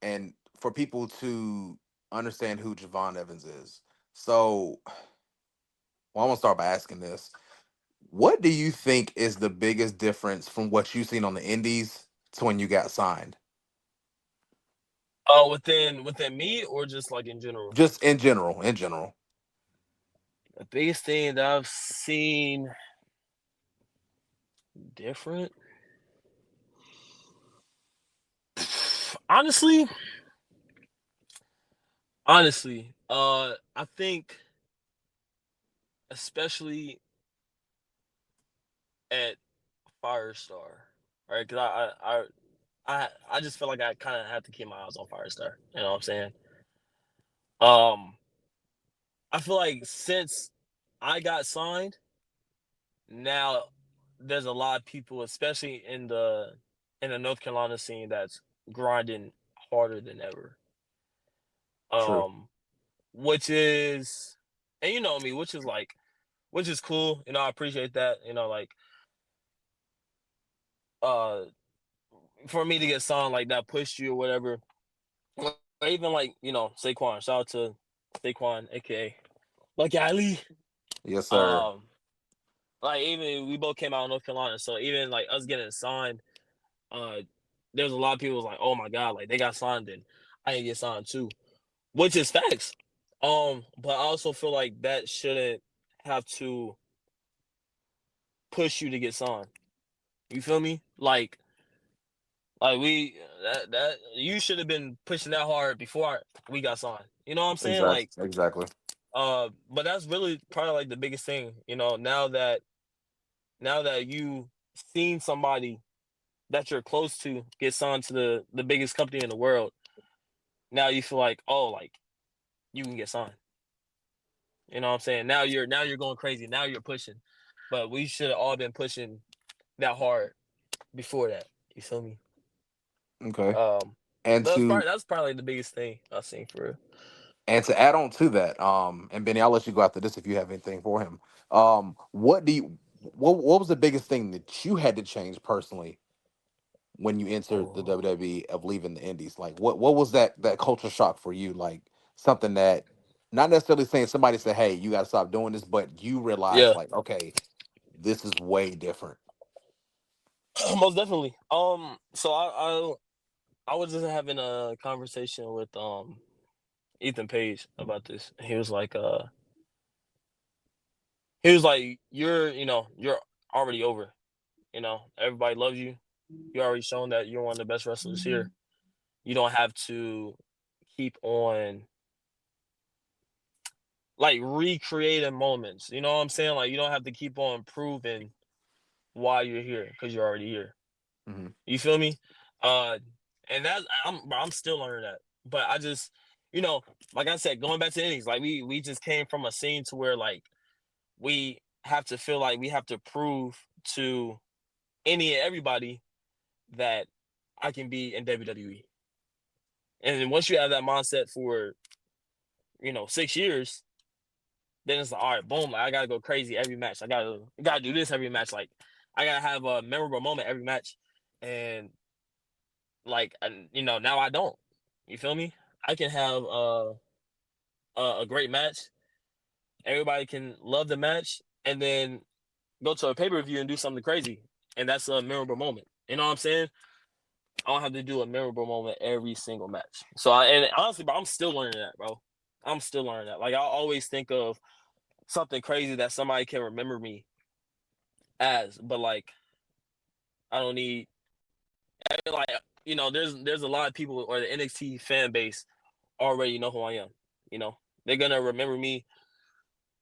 and for people to understand who Javon Evans is. So, well, I'm gonna start by asking this: what do you think is the biggest difference from what you've seen on the Indies to when you got signed? within me or just like in general. Just in general, in general. The biggest thing that I've seen different, honestly, I think especially at Firestar, right? Because I just feel like I kind of have to keep my eyes on Firestar. You know what I'm saying? Um, I feel like since I got signed, now there's a lot of people, especially in the North Carolina scene, that's grinding harder than ever. True. Um, which is, and you know me, which is cool. You know, I appreciate that. You know, like uh, for me to get signed like that pushed you or whatever. Or even like Saquon. Shout out to Saquon, aka Lucky Ali. Yes, sir. Um, like even we both came out of North Carolina, so even like us getting signed, uh, there's a lot of people was like, oh my god, like they got signed and I didn't get signed too, which is facts. But I also feel like that shouldn't have to push you to get signed. You feel me? Like we that you should have been pushing that hard before we got signed. You know what I'm saying? Like, Exactly. Exactly. but that's really probably like the biggest thing. You know, now that you seen somebody that you're close to get signed to the biggest company in the world, now you feel like, oh, like you can get signed. You know what I'm saying? Now you're going crazy. Now you're pushing, but we should have all been pushing that hard before that. You feel me? Okay. Um, And to that's probably the biggest thing I've seen for real. And to add on to that, and Benny, I'll let you go after this if you have anything for him. What was the biggest thing that you had to change personally when you entered the Oh, WWE of leaving the Indies? Like, what was that culture shock for you? Like something that, not necessarily saying somebody said, "Hey, you got to stop doing this," but you realized, yeah, like, okay, this is way different. most definitely. So I was just having a conversation with Ethan Page about this. He was like, you're already over. You know, everybody loves you. You already shown that you're one of the best wrestlers here. You don't have to keep on like recreating moments. You know what I'm saying? Like you don't have to keep on proving why you're here because you're already here. Hmm. You feel me? Uh, and that's I'm still learning that. But I just, like I said, going back to innings, like we just came from a scene to where like we have to feel like we have to prove to any and everybody that I can be in WWE. And then once you have that mindset for 6 years, then it's like, all right, boom, like, I gotta go crazy every match. I gotta do this every match. Like I gotta have a memorable moment every match. And like now I don't. You feel me? I can have a great match. Everybody can love the match, and then go to a pay per view and do something crazy, and that's a memorable moment. You know what I'm saying? I don't have to do a memorable moment every single match. So and honestly, bro, I'm still learning that, bro. I'm still learning that. Like I always think of something crazy that somebody can remember me as, but like I don't need like there's a lot of people or the NXT fan base already know who I am. You know, they're gonna remember me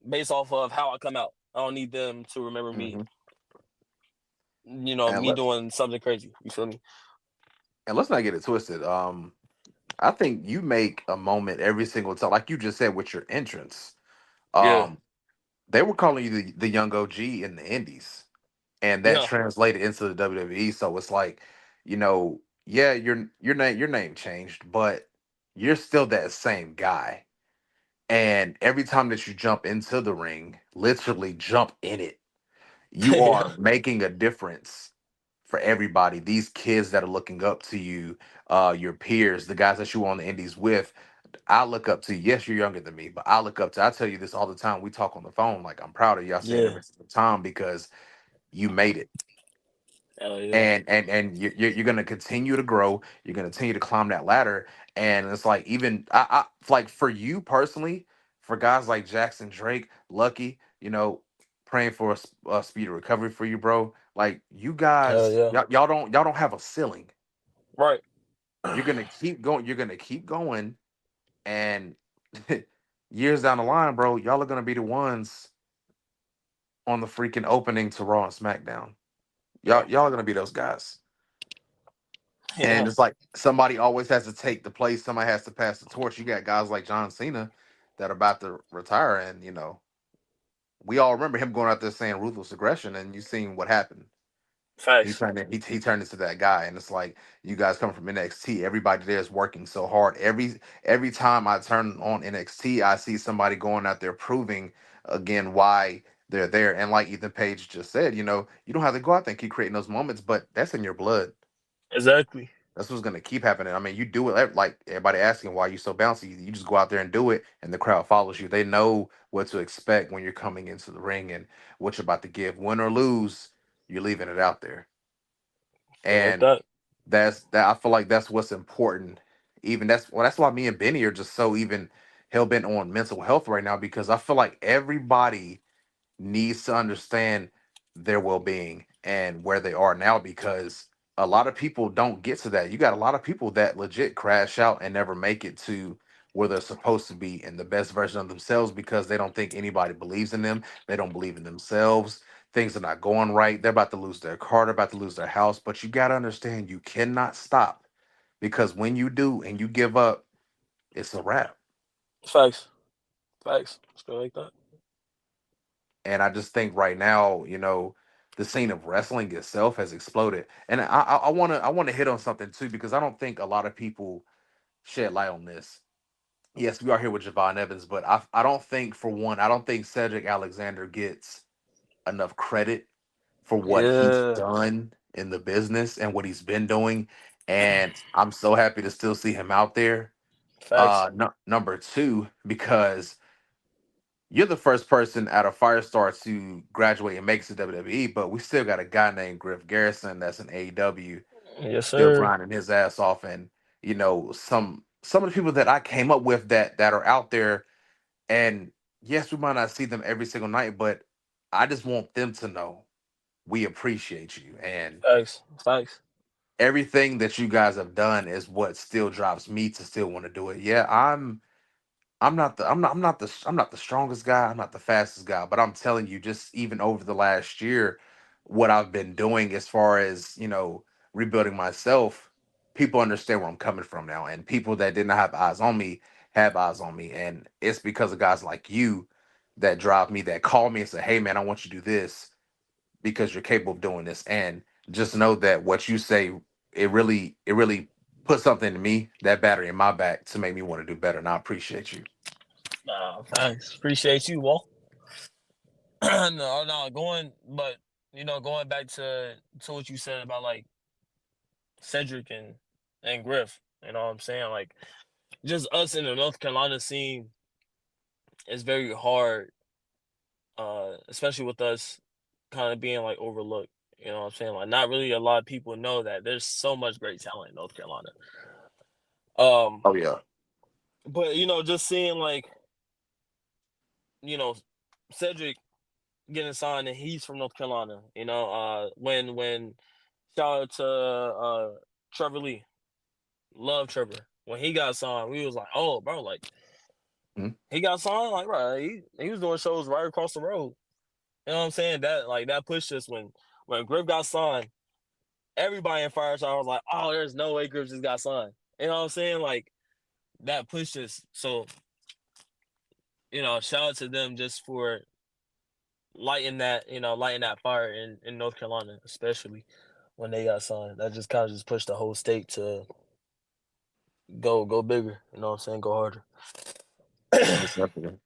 based off of how I come out. I don't need them to remember me, Hmm. And me let doing something crazy. You feel me? and let's not get it twisted. I think you make a moment every single time, like you just said with your entrance. Yeah, Um, they were calling you the young OG in the Indies, and that yeah, translated into the WWE. So it's like, yeah, your name changed, but you're still that same guy. And every time that you jump into the ring, literally jump in it, you Yeah. are making a difference for everybody. These kids that are looking up to you, your peers, the guys that you were on the indies with, I look up to you. Yes, you're younger than me, but I look up to. I tell you this all the time. We talk on the phone. Like I'm proud of you. I say it Yeah. every single time because you made it, Hell yeah. and you're gonna continue to grow. You're gonna continue to climb that ladder, and it's like even I like for you personally, for guys like Jackson Drake, Lucky, praying for a speedy recovery for you, bro. Like you Hell guys, yeah. y'all don't have a ceiling. Right. You're gonna keep going. You're gonna keep going, and years down the line, bro, y'all are gonna be the ones on the freaking opening to Raw and SmackDown. Yeah. Y'all are gonna be those guys. Yeah. And it's like somebody always has to take the place. Somebody has to pass the torch. You got guys like John Cena that are about to retire, and we all remember him going out there saying ruthless aggression, and you seen what happened. He Facts. turned he turned into that guy, and it's like you guys come from NXT. Everybody there is working so hard. Every time I turn on NXT, I see somebody going out there proving again why they're there. And like Ethan Page just said, you don't have to go out there and keep creating those moments, but that's in your blood. Exactly. That's what's gonna keep happening. I mean, you do it like everybody asking why you so bouncy. You just go out there and do it, and the crowd follows you. They know what to expect when you're coming into the ring and what you're about to give. Win or lose, you're leaving it out there, Feel like and that. I feel like that's what's important. Even that's why me and Benny are just so even hell bent on mental health right now because I feel like everybody needs to understand their well-being and where they are now because a lot of people don't get to that. You got a lot of people that legit crash out and never make it to where they're supposed to be in the best version of themselves because they don't think anybody believes in them. They don't believe in themselves. Things are not going right. They're about to lose their car, they're about to lose their house. But you got to understand you cannot stop because when you do and you give up, it's a wrap. Facts. Facts. Feel like that. And I just think right now, the scene of wrestling itself has exploded. And I wanna hit on something too because I don't think a lot of people shed light on this. Yes, we are here with Javon Evans, but I don't think for one, I don't think Cedric Alexander gets enough credit for what he's Yeah. done in the business and what he's been doing. And I'm so happy to still see him out there. Facts. Number two, because you're the first person out of Firestar to graduate and make it to WWE, but we still got a guy named Griff Garrison that's in AEW Yes, still sir. grinding his ass off. And some of the people that I came up with that are out there, and yes, we might not see them every single night, but I just want them to know we appreciate you. And Facts. Facts. everything that you guys have done is what still drives me to still want to do it. Yeah, I'm not the strongest guy. I'm not the fastest guy, but I'm telling you, just even over the last year, what I've been doing as far as rebuilding myself, people understand where I'm coming from now, and people that did not have eyes on me have eyes on me, and it's because of guys like you that drive me, that call me and say, "Hey, man, I want you to do this because you're capable of doing this," and just know that what you say, it really put something in me, that battery in my back, to make me want to do better, and I appreciate you. Nah, thanks. Appreciate you, Walt. No, no, going back to what you said about like Cedric and Griff. You know what I'm saying? Like just us in the North Carolina scene is very hard, especially with us kind of being like overlooked. You know what I'm saying? Like not really a lot of people know that there's so much great talent in North Carolina. Um, Oh yeah. but just seeing like you know Cedric getting signed and he's from North Carolina. When shout out to Trevor Lee, love Trevor. When he got signed, we was like, oh, bro, like Mhm. he got signed, like right, he was doing shows right across the road. You know what I'm saying? That pushed us when Griff got signed. Everybody in Fireside was like, oh, there's no way Griff just got signed. You know what I'm saying? Like that pushed us. So shout out to them just for lighting that fire in North Carolina, especially when they got signed. That just kind of just pushed the whole state to go bigger. You know what I'm saying? Go harder. Most definitely.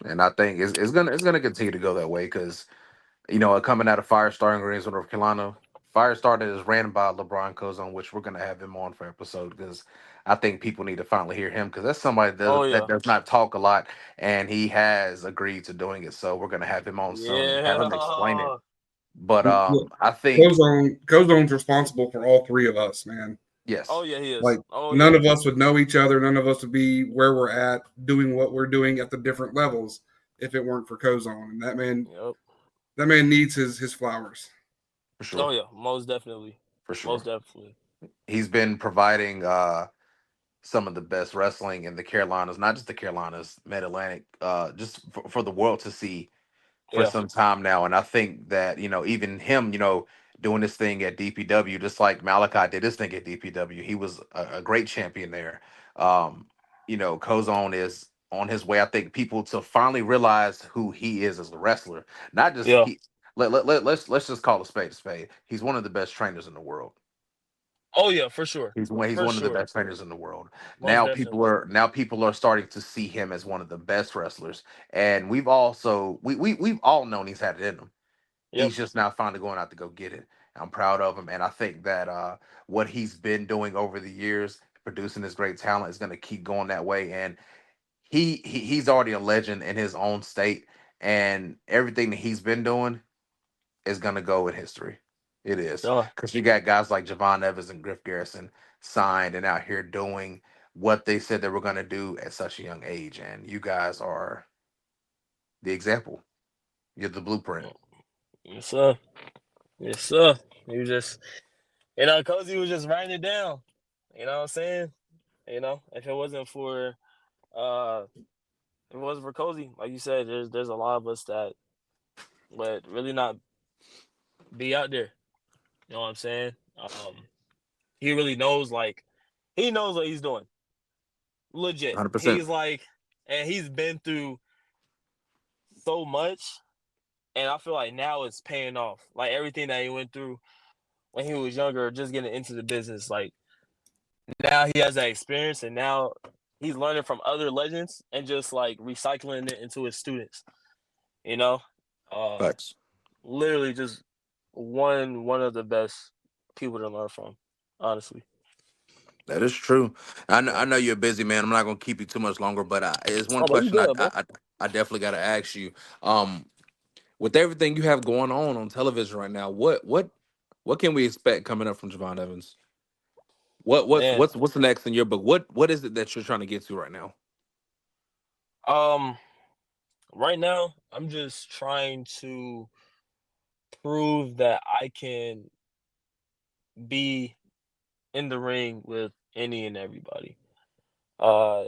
And I think it's gonna continue to go that way because coming out of Firestar in Greensboro, North Carolina, Firestar that is ran by LeBron Cozone, which we're gonna have him on for episode because I think people need to finally hear him because that's somebody Oh that yeah, does not talk a lot and he has agreed to doing it. So we're gonna have him on soon and have him explain it. yeah. But Look, I think Cozone's responsible for all three of us, man. Oh yes, yeah, he is. Like Oh none yeah. of us would know each other. None of us would be where we're at, doing what we're doing at the different levels, if it weren't for Cozone. And Yep. that man needs his flowers. for Oh sure, yeah. Most definitely. for Most sure. definitely. He's been providing some of the best wrestling in the Carolinas, not just the Carolinas, Mid Atlantic, just for the world to see for Yeah. some time now. And I think that, even him, doing this thing at DPW, just like Malachi did this thing at DPW, he was a great champion there. Um, Kozone is on his way, I think, people to finally realize who he is as a wrestler. Not just Yeah. he let's just call a spade a spade. He's one of the best trainers in the world. Oh yeah, for sure. He's For one of the sure. best trainers in the world. Most definitely. Now people are starting to see him as one of the best wrestlers. And we've all known he's had it in him. Yep. He's just now finally going out to go get it. I'm proud of him, and I think that what he's been doing over the years, producing this great talent, is going to keep going that way. And he's already a legend in his own state, and everything that he's been doing is going to go in history. It is Yeah. because you got guys like Javon Evans and Griff Garrison signed and out here doing what they said they were going to do at such a young age, and you guys are the example. You're the blueprint. Yes sir. Yes sir. You just Cozy was just writing it down. You know what I'm saying? If it wasn't for uh if it wasn't for Cozy, like you said, there's a lot of us that would really not be out there. You know what I'm saying? He really knows he knows what he's doing. Legit. 100%. He's and he's been through so much, and I feel like now it's paying off. Like everything that he went through when he was younger, just getting into the business, like now he has that experience, and now he's learning from other legends and just like recycling it into his students. You know, uh, Facts. literally just one of the best people to learn from. Honestly, That is true. I yeah. know you're busy, man. I'm not gonna keep you too much longer, but it's one Oh no, you question good, bro? I definitely got to ask you. Um, with everything you have going on television right now, what can we expect coming up from Javon Evans? Man, What's the next in your book? What is it that you're trying to get to right now? um, right now I'm just trying to prove that I can be in the ring with any and everybody. Uh,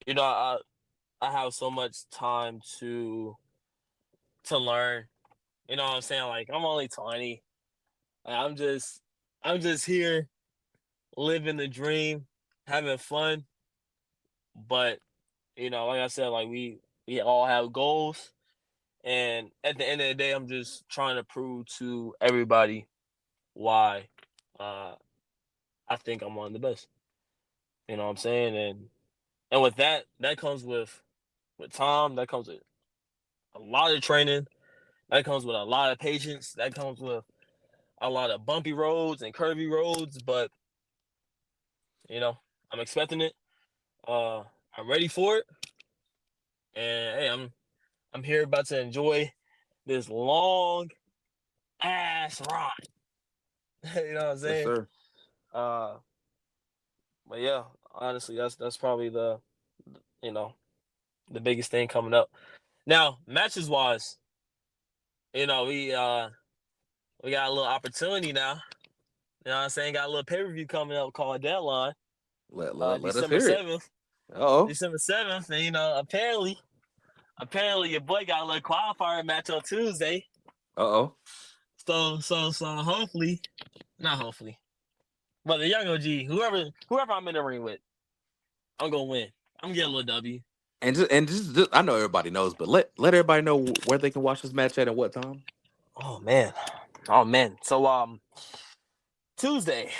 you know, I have so much time to learn. You know what I'm saying? Like I'm only 20. Like, I'm just here living the dream, having fun. But like I said, like we all have goals, and at the end of the day, I'm just trying to prove to everybody why uh, I think I'm one of the best. You know what I'm saying? And with that comes with Tom. That comes with a lot of training. That comes with a lot of patience. That comes with a lot of bumpy roads and curvy roads. But you know, I'm expecting it. Uh, I'm ready for it. And hey, I'm here about to enjoy this long ass ride. You know what I'm Yes, saying? sir. Uh, but yeah, honestly, that's probably you know the biggest thing coming up. Now, matches wise, we got a little opportunity now. You know what I'm saying? Got a little pay per view coming up called Deadline, Let us December hear it. 7th. Oh, December 7th, and apparently your boy got a little qualifier match on Tuesday. oh. So hopefully, not hopefully, but the young OG, whoever I'm in the ring with, I'm gonna win. I'm gonna get a little W. And just I know everybody knows, but let everybody know where they can watch this match at and what time. Oh man, oh man. So Tuesday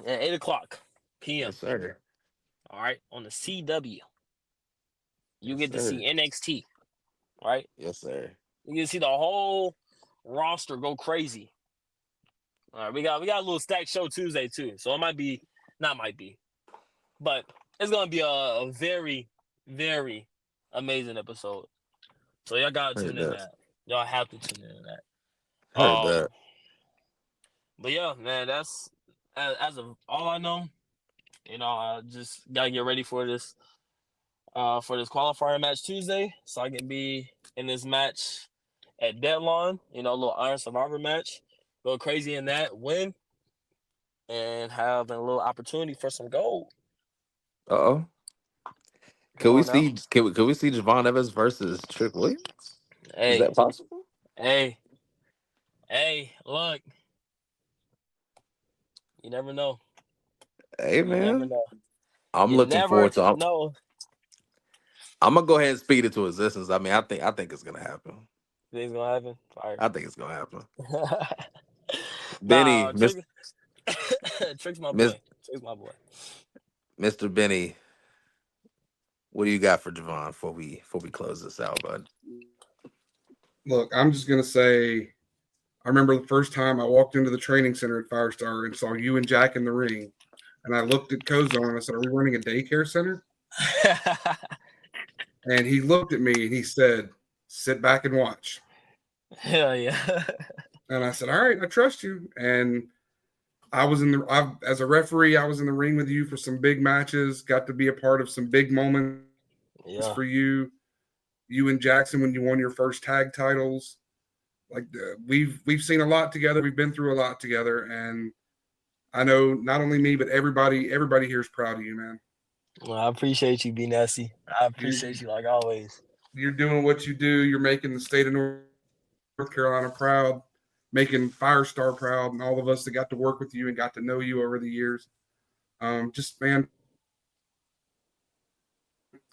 at 8 o'clock p.m. Yes, sir. All right, on the CW, you Yes, get to sir. see NXT. All right, Yes, sir. you get to see the whole roster go crazy. All right, we got a little stack show Tuesday too, so it might be not might be, but it's gonna be a very very amazing episode. So y'all gotta Heard tune in that. that. Y'all have to tune in that. Heard that. But yeah, man, that's as of all I know. I just gotta get ready for this qualifier match Tuesday, so I can be in this match at Deadline. A little Iron Survivor match, go crazy in that, win, and have a little opportunity for some gold. Uh oh. Come on now, Can we see Javon Evans versus Trick Williams? Is hey, that possible? hey, hey, look, you never know, Hey you never man, know, I'm you looking never forward to. know. I'm gonna go ahead and speed it to existence. I mean, I think it's gonna happen. Things gonna happen. Fire. I think it's gonna happen. Benny, Nah, Trick, Trick's my Miss, boy. Trick's my boy. Mr. Benny, what do you got for Javon before we close this out, bud? Look, I'm just gonna say I remember the first time I walked into the training center at Firestar and saw you and Jack in the ring. And I looked at Kozone and I said, "Are we running a daycare center?" And he looked at me and he said, "Sit back and watch." Hell yeah. And I said, "All right, I trust you." And as a referee, I was in the ring with you for some big matches. Got to be a part of some big moments for Yeah. you and Jackson when you won your first tag titles. We've seen a lot together. We've been through a lot together, and I know not only me but everybody here is proud of you, man. Well, I appreciate you, B Nasty. I You're appreciate you like always. you're doing what you do. You're making the state of North Carolina proud, making Firestar proud, and all of us that got to work with you and got to know you over the years. Just man,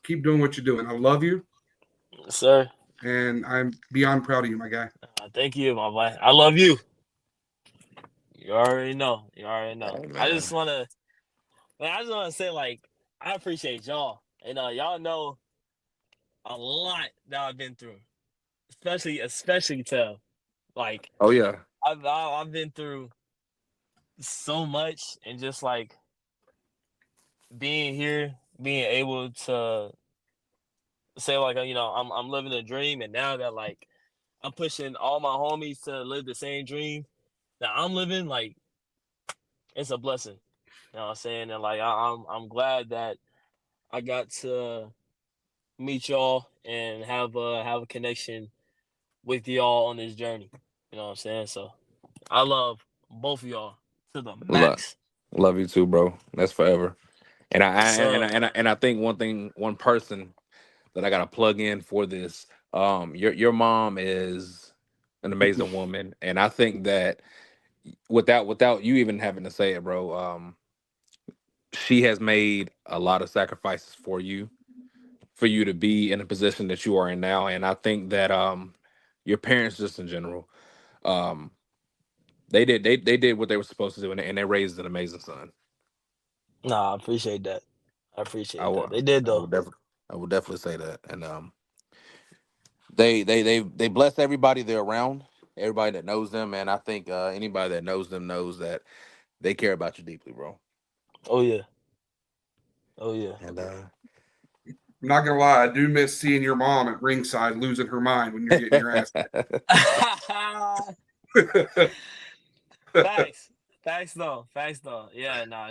keep doing what you're doing. I love you, Sir. and I'm beyond proud of you, my guy. Thank you, my boy. I love you. You already know. You already know. Hey I just man. wanna I just wanna say like I appreciate y'all. Y'all know a lot that I've been through. Especially Tel. Like Oh yeah. I've been through so much, and just like being here, being able to say like I'm living a dream, and now that like I'm pushing all my homies to live the same dream that I'm living, like it's a blessing. You know what I'm saying? And like I'm glad that I got to meet y'all and have a connection with y'all on this journey. You know what I'm saying? So I love both of y'all to the Love, max. love you too, bro. That's forever. And So I think one person that I got to plug in for this. Your mom is an amazing woman, and I think that without you even having to say it, bro, she has made a lot of sacrifices for you to be in a position that you are in now, and I think that your parents just in general, um, they did what they were supposed to do, and they raised an amazing son. nah, I appreciate that. I I appreciate will, that. They did I though. would definitely. I would definitely say that, and they bless everybody they're around, everybody that knows them, and I think anybody that knows them knows that they care about you deeply, bro. Oh yeah. Oh yeah. And I'm not gonna lie, I do miss seeing your mom at ringside losing her mind when you're getting your ass kicked. Facts. Facts though. Facts though. Yeah, nah,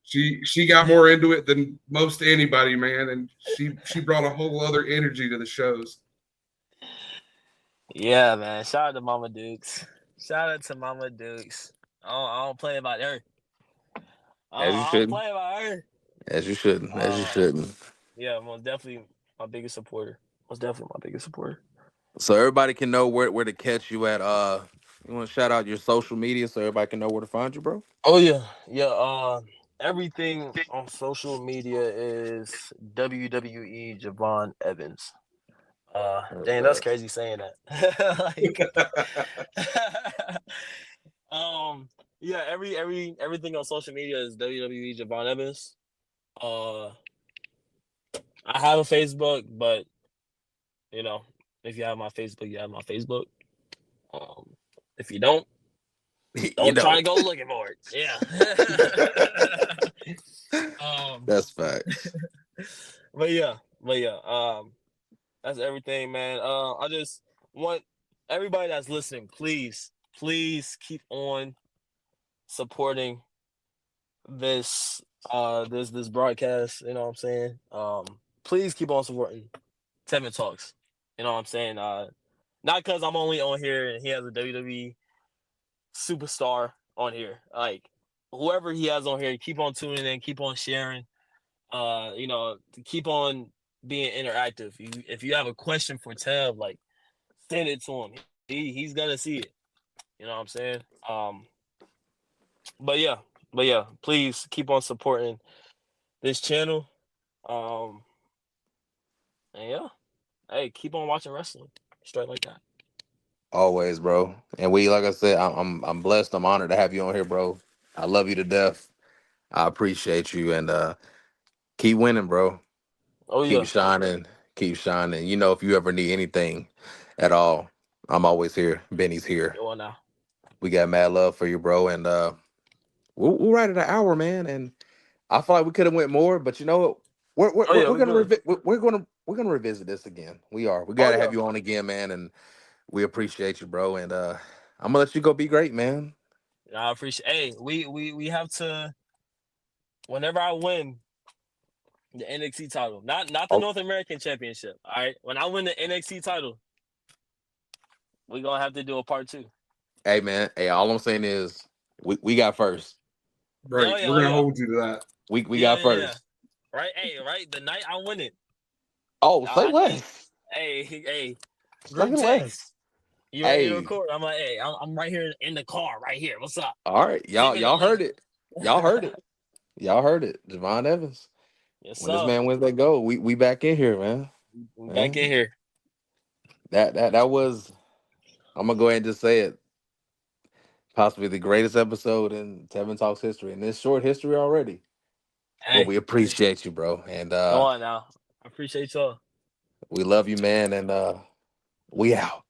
She got more into it than most anybody, man, and she brought a whole other energy to the shows. yeah, man. Shout out to Mama Dukes. Shout out to Mama Dukes. I don't play about her. as you I don't shouldn't, play about her. as you shouldn't, as you Uh shouldn't. yeah, most definitely my biggest supporter. Most definitely my biggest supporter. So everybody can know where to catch you at. You want to shout out your social media so everybody can know where to find you, bro? Oh yeah. Yeah, everything on social media is WWE Javon Evans. Heard Dang, that's that. crazy saying that. Like, um, yeah, everything on social media is WWE Javon Evans. Uh, I have a Facebook, but you know, if you have my Facebook, you have my Facebook. Um, if you You don't try don't. to go looking for it. Yeah. um, That's facts. but yeah. That's everything, man. I just want everybody that's listening, please keep on supporting this this broadcast. You know what I'm saying? Please keep on supporting Tevin Talks. You know what I'm saying? Not because I'm only on here and he has a WWE superstar on here. Like whoever he has on here, keep on tuning in, keep on sharing. Keep on being interactive. If you have a question for Tev, like send it to him. He's gonna see it. You know what I'm saying? But yeah, please keep on supporting this channel. Um, and yeah, hey, keep on watching wrestling straight like that. Always, bro. And like I said, I'm blessed. I'm honored to have you on here, bro. I love you to death. I appreciate you, and keep winning, bro. Oh Keep yeah, shining. Keep shining. You know, if you ever need anything at all, I'm always here. Benny's here. go on now. We got mad love for you, bro. And we're right at an hour, man. And I feel like we could have went more, but you know what? Oh yeah, We're we gonna good. we're gonna revisit this again. We are. We Oh gotta yeah, have you on again, man. And we appreciate you, bro. And I'm gonna let you go be great, man. I appreciate. Hey, we have to. Whenever I win the NXT title, not the Oh, North American Championship. All right, when I win the NXT title, we gonna have to do a part two. hey, man. Hey, all I'm saying is we got first. Right. Oh We're gonna yeah, hold you to that. We yeah, got yeah, yeah. first. Right, hey, right. The night I win it, Oh, say I need. less. Hey, Say group less. text. You ready to Hey, record? I'm like, hey, I'm right here in the car, right here. What's up? all right, Send me the y'all link. heard it. Y'all heard it. Y'all heard it. Javon Evans. Yes, When this sir. man wins that goal, we back in here, man. We back in Man, here. that was. I'm gonna go ahead and just say it. Possibly the greatest episode in Tevin Talks history, in this short history already. But Hey, we appreciate you, bro, and come on now. I appreciate y'all. we love you, man, and we out.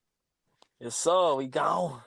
Yes, sir. We gone.